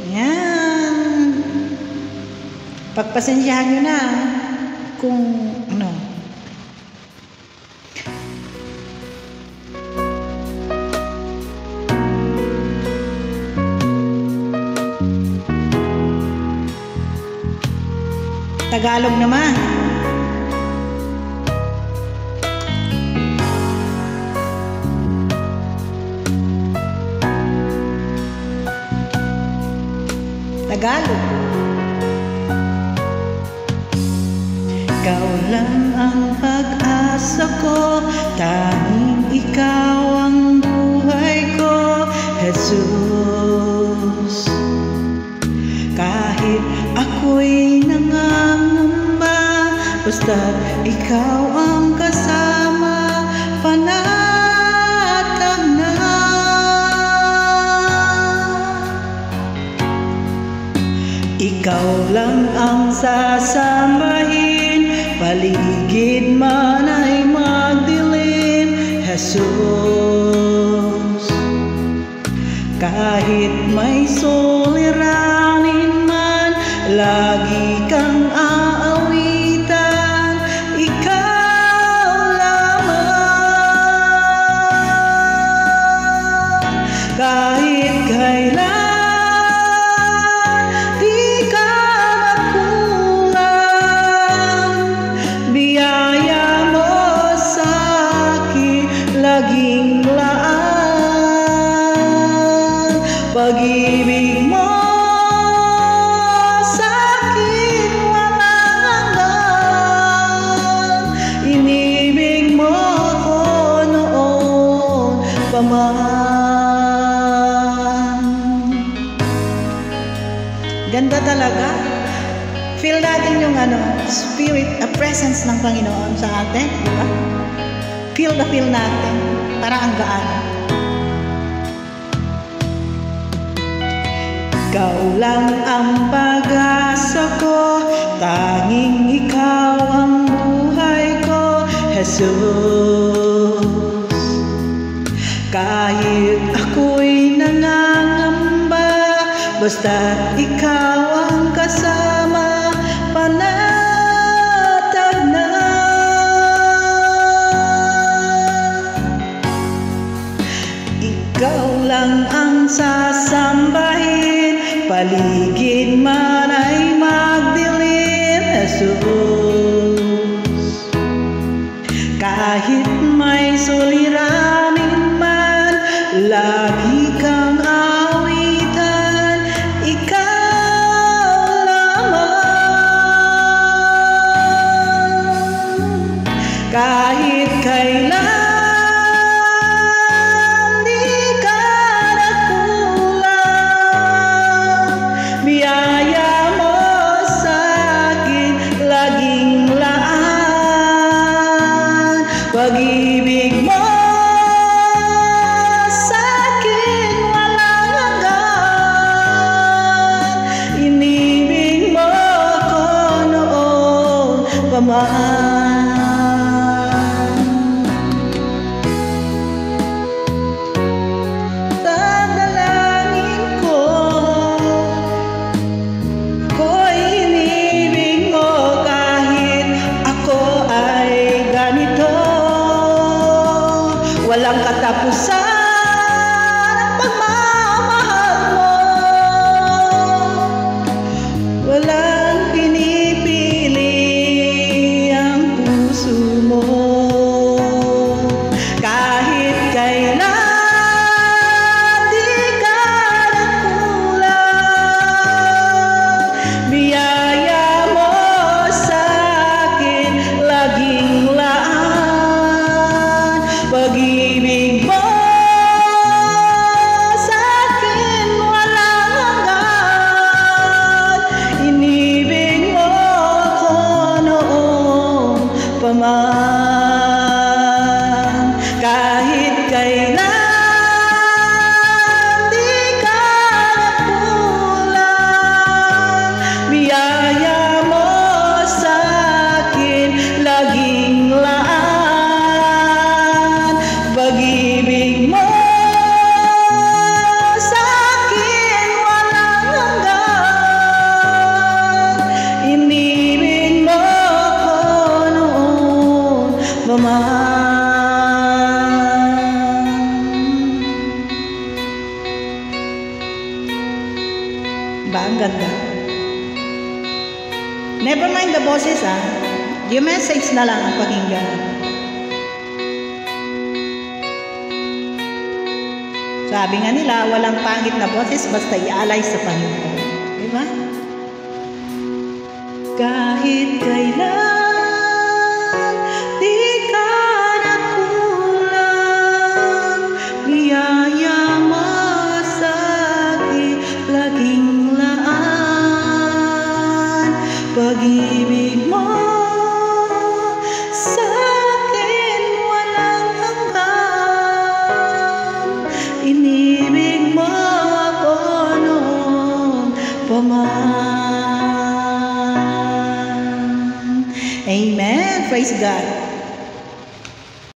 Ayan. Pagpasensyahan nyo na kung ano. Tagalog naman. Tagalog. Ikaw lang ang pag-asa ko, tanging ikaw ang buhay ko, Jesus. Kahit ako'y nangangamba, basta't ikaw ang kasama, panatag na. Ikaw lang ang sasambahin, paligid man ay magdilim, Jesus. Kahit may suliranin man, lagi kang aawitan, ikaw lamang. Kahit kailan di ka magkulang, biyaya mo sa akin laging laan. Pag-ibig mo sa akin walang hanggan, inibig mo ako noon pa man. Ganda talaga. Feel natin yung spirit, presence ng Panginoon sa atin, di ba? Feel natin. Para ang gaan. Ikaw lang ang pag-asa ko, tanging ikaw ang buhay ko, Jesus. Kahit ako'y nangangamba, basta't ikaw ang kasama, panatag na. Ikaw lang ang sasambahin, paligid man ay magdilim, Jesus. Kahit may suliranin man, lagi kang awitan, ikaw lamang. Kahit kailan biyaya mo sa akin lagi Diba? Ang ganda. Never mind the boses, yung message na lang ang pakinggan. Sabi nga nila, walang pangit na boses basta ialay sa Panginoon. Diba? Kahit kailan di ka nakulang, biyaya mo sa akin laging laan. Pag-ibig mo sa akin walang hanggan. Inibig mo ako noon pa man. Amen. Praise God.